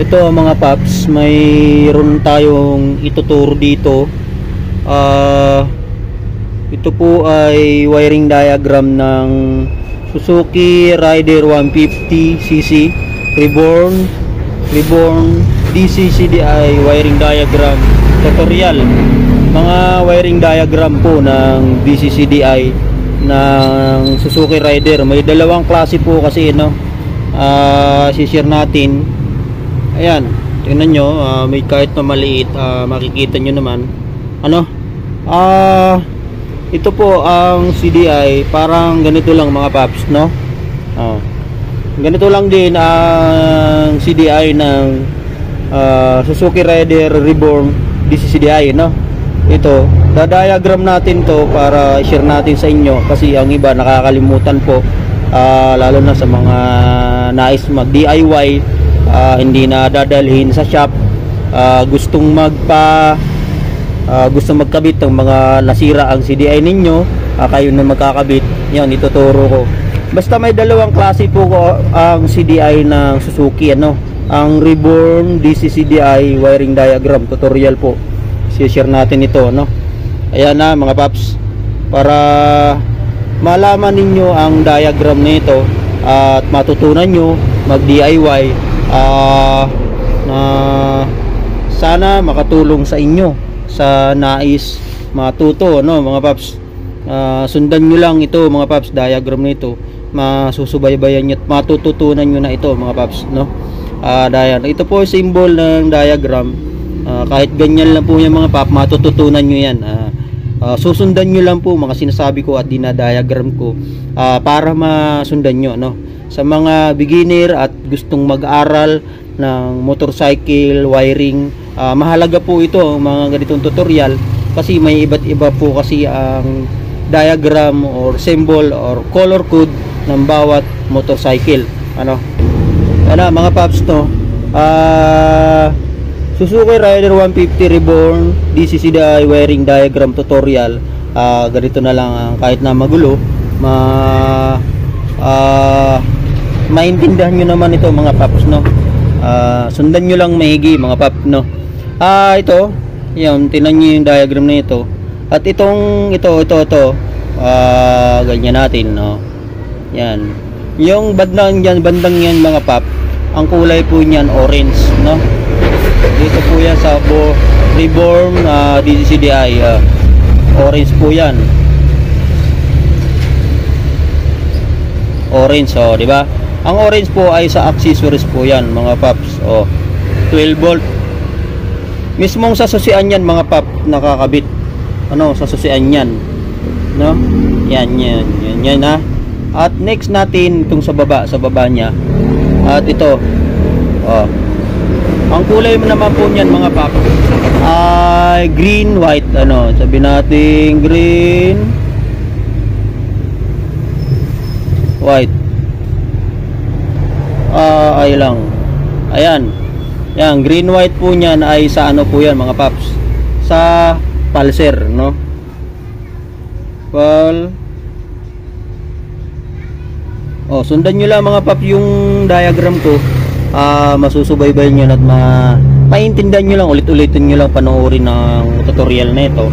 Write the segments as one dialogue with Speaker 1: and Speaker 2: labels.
Speaker 1: Ito mga paps, mayroon tayong ituturo dito. Ito po ay wiring diagram ng Suzuki Rider 150cc Reborn DCCDI wiring diagram tutorial. Mga wiring diagram po ng DCCDI ng Suzuki Rider. May dalawang klase po kasi, no? Si-share natin. Ayan, tingnan nyo, may kahit na maliit, makikita nyo naman ano, ito po ang CDI, parang ganito lang mga paps, no? Ganito lang din ang CDI ng Suzuki Rider Reborn DCCDI, no? Ito, da-diagram natin to para i-share natin sa inyo kasi ang iba nakakalimutan po, lalo na sa mga nais mag-DIY, hindi na dadalhin sa shop, gustong magkabit ng mga nasira ang CDI ninyo, kayo na magkakabit. Yan, ituturo ko. Basta may dalawang klase po ang CDI ng Suzuki, ano? Ang Reborn DCCDI wiring diagram tutorial po. I-share natin ito, no? Ayan na mga paps, para malaman ninyo ang diagram nito at matutunan nyo mag-DIY, na sana makatulong sa inyo sa nais matuto, no mga paps. Sundan nyo lang ito mga paps, diagram nito, masusubaybayan nyo at matututunan nyo na ito mga paps, no? Ito po symbol ng diagram. Kahit ganyan lang po yung mga paps, matututunan nyo yan. Susundan nyo lang po mga sinasabi ko at dinadiagram ko, para masundan nyo, no? Sa mga beginner at gustong mag-aral ng motorcycle wiring, mahalaga po ito ang mga ganitong tutorial kasi may iba't iba po kasi ang diagram or symbol or color code ng bawat motorcycle, ano. Ano mga paps, no? Suzuki Rider 150 Reborn DCCDI wiring diagram tutorial. Ganito na lang, kahit na magulo, maintindihan nyo naman ito mga paps, no? Sundan nyo lang mahigi mga paps, no? Ito, yan, tinan nyo yung diagram na ito. At ito, ganyan natin, no? Yan, yung bandang yan mga paps, ang kulay po niyan orange, no? Dito po yan sa Reborn DCCDI, orange po yan, orange, di ba? Ang orange po ay sa accessories po yan mga paps. 12 volt mismong sa susian yan mga pap, nakakabit, ano, sa susian yan, no? Yan ha. At next natin itong sa baba niya. At ito, ang kulay naman po niyan mga pap ay green white, ano, sabi natin green white. Ay lang. Ayan. Yan, green white po niyan ay sa ano po yan mga paps? Sa pulser, no? Sundan nyo lang mga paps yung diagram ko. Masusubaybay nyo at maintindihan nyo lang, ulit-ulitin nyo lang panoorin ng tutorial na ito.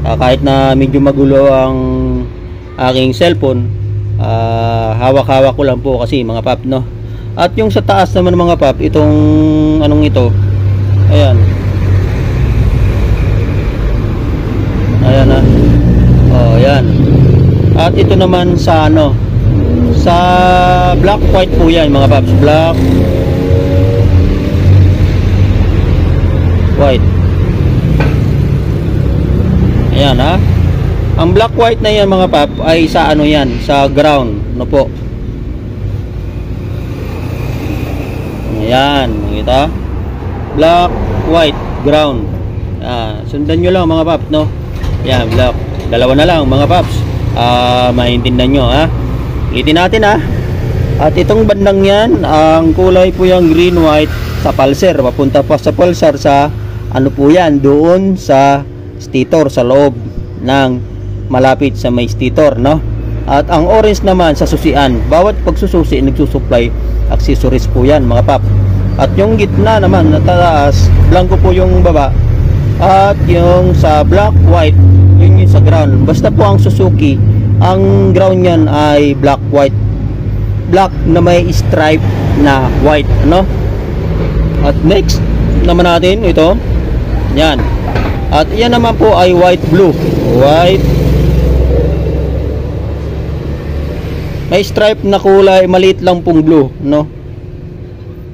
Speaker 1: Kahit na medyo magulo ang aking cellphone, hawak-hawak ko lang po kasi mga pap, no? At yung sa taas naman mga pap, itong anong ito, ayan, ayan. At ito naman sa ano, sa black white po yan mga paps, black white. Ayan ha. Ang black white na yan mga pap ay sa ano yan, sa ground, no po. Ayan, makita, black white ground. Sundan nyo lang mga paps, no? Ayan, black, dalawa na lang mga paps. Maintindihan nyo ha. Ulitin natin ha. At itong bandang yan, ang kulay po yung green white sa pulser, papunta pa sa pulsar sa ano po yan, doon sa stator, sa loob ng malapit sa may stator, no? At ang orange naman sa susian. Bawat pagsususi nagsusupply accessories po yan mga pap. At yung gitna naman na taas, blanco po yung baba. At yung sa black, white, yun yung sa ground. Basta po ang Suzuki, ang ground niyan ay black, white. Black na may stripe na white, ano? At next naman natin ito. Yan. At yan naman po ay white, blue. White. May stripe na kulay, maliit lang pong blue, no?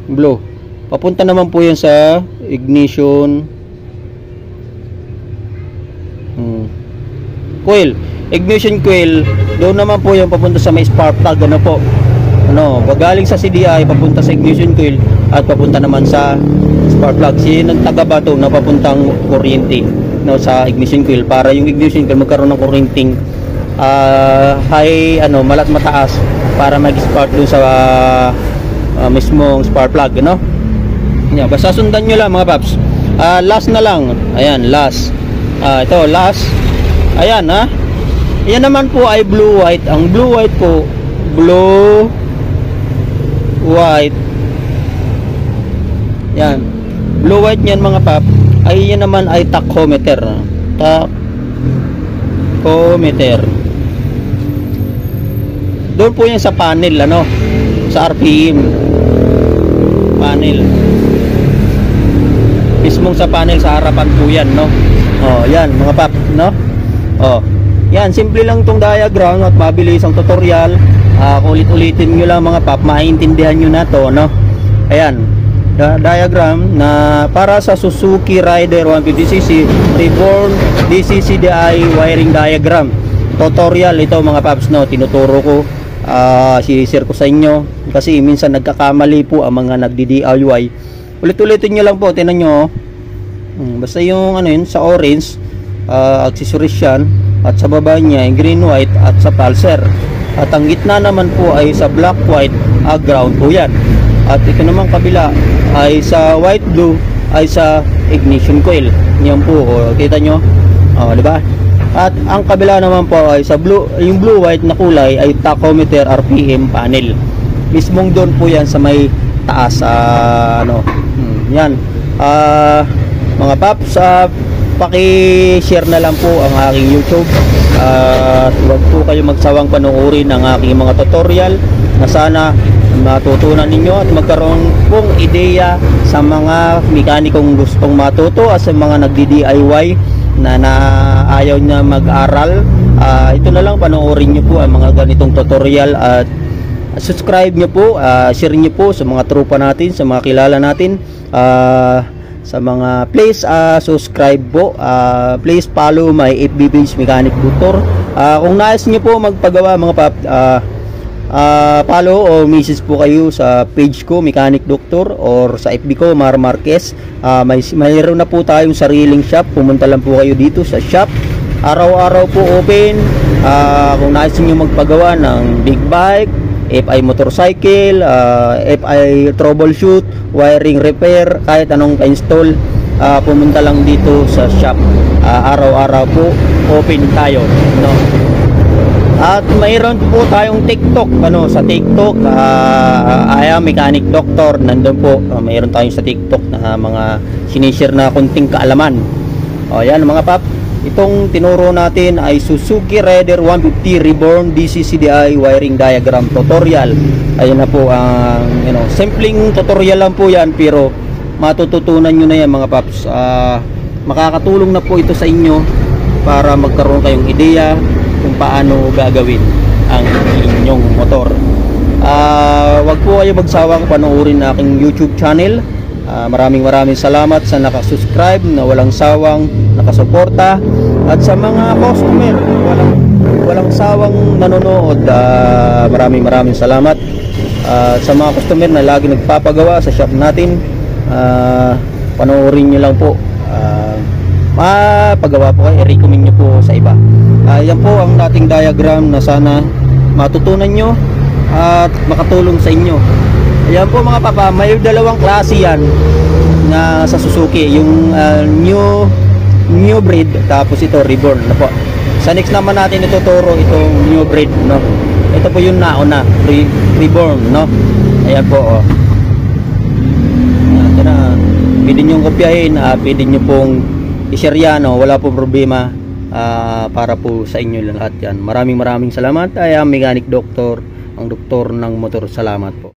Speaker 1: Blue. Papunta naman po yan sa ignition coil. Ignition coil, doon naman po yan papunta sa may spark plug, ano po. Ano, galing sa CDI papunta sa ignition coil at papunta naman sa spark plug. Ng taga-bato na papuntang kuryente, no, sa ignition coil para yung ignition coil magkaroon ng kuryenteng high, ano, malat mataas para mag-spark doon sa mismong spark plug, no. Yeah, basta sundan nyo lang mga paps. Last na lang. Ayan, last. Ito, last. Ayan, ha. Yan naman po ay blue white. Ang blue white po, blue white. Yan. Blue white niyan mga pap, ay yan naman ay tachometer. Tachometer. Doon po yan sa panel, ano, sa RPM panel. Mismong sa panel sa harapan po yan, no. Oh, yan mga pap, no. Oh. Yan, simple lang tong diagram at mabilis ang tutorial. Ulit-ulitin nyo lang mga pap, maintindihan nyo na to, no. Ayan, diagram na para sa Suzuki Rider 150cc Reborn DCCDI wiring diagram. Tutorial ito mga paps, no. Tinuturo ko, si-share ko sa inyo kasi minsan nagkakamali po ang mga nagdi-DIY. Ulit-ulitin nyo lang po, tinan nyo. Basta yung ano yun, sa orange, accessories yan. At sa baba niya ay green, white at sa pulsar. At ang gitna naman po ay sa black, white, ground po yan. At ito naman kabila ay sa white, blue ay sa ignition coil. Yan po, kita nyo, diba? At ang kabila naman po ay sa blue, yung blue white na kulay ay tachometer RPM panel. Mismong doon po yan sa may taas, ano. Yan. Mga paps, paki-share na lang po ang aking YouTube. At huwag po kayo magsawang panoorin ang aking mga tutorial na sana matutunan ninyo at magkaroon pong ideya sa mga mekanikong gustong matuto at sa mga nagdi-DIY na ayaw na mag-aral. Ito na lang, panoorin nyo po ang mga ganitong tutorial at subscribe nyo po, share nyo po sa mga tropa natin, sa mga kilala natin. Sa mga please subscribe po, please follow my FB page Mechanic Doctor. Kung nais nyo po magpagawa mga pap, follow o message po kayo sa page ko Mechanic Doctor or sa FB ko Mar Marquez. Mayroon na po tayong sariling shop, pumunta lang po kayo dito sa shop. Araw-araw po open. Kung nais nyo magpagawa ng big bike, FI motorcycle, FI troubleshoot, wiring repair, kahit anong pa-install, pumunta lang dito sa shop. Araw-araw po open tayo, no. At mayroon po tayong TikTok, ano, sa TikTok, I am Mechanic Doctor. Nandun po, mayroon tayong sa TikTok na mga sinishare na kunting kaalaman. Yan mga pap, itong tinuro natin ay Suzuki Rider 150 Reborn DCCDI wiring diagram tutorial. Ayun na po ang, simpleng tutorial lang po yan, pero matututunan nyo na yan mga paps. Makakatulong na po ito sa inyo para magkaroon kayong ideya kung paano gagawin ang inyong motor. Wag po kayo magsawang panoorin na aking YouTube channel. Maraming salamat sa nakasubscribe, na walang sawang nakasuporta, at sa mga customer walang sawang nanonood. Maraming salamat. Sa mga customer na lagi nagpapagawa sa shop natin, panoorin nyo lang po. Mapagawa po kayo, i-recommend nyo po sa iba. Yan po ang dating diagram na sana matutunan nyo at makatulong sa inyo. Ayan po mga papa, may dalawang klase yan na sa Suzuki, yung new breed, tapos ito reborn na po. Sa next naman natin ituturo itong new breed, no. Ito po yung nauna, reborn, no. Ayan po, pwede nyo kopyahin, pwede nyo pong i-share yan, wala pong problema, para po sa inyo lahat yan. Maraming salamat. I am Mechanic Doctor, ang doktor ng motor. Salamat po.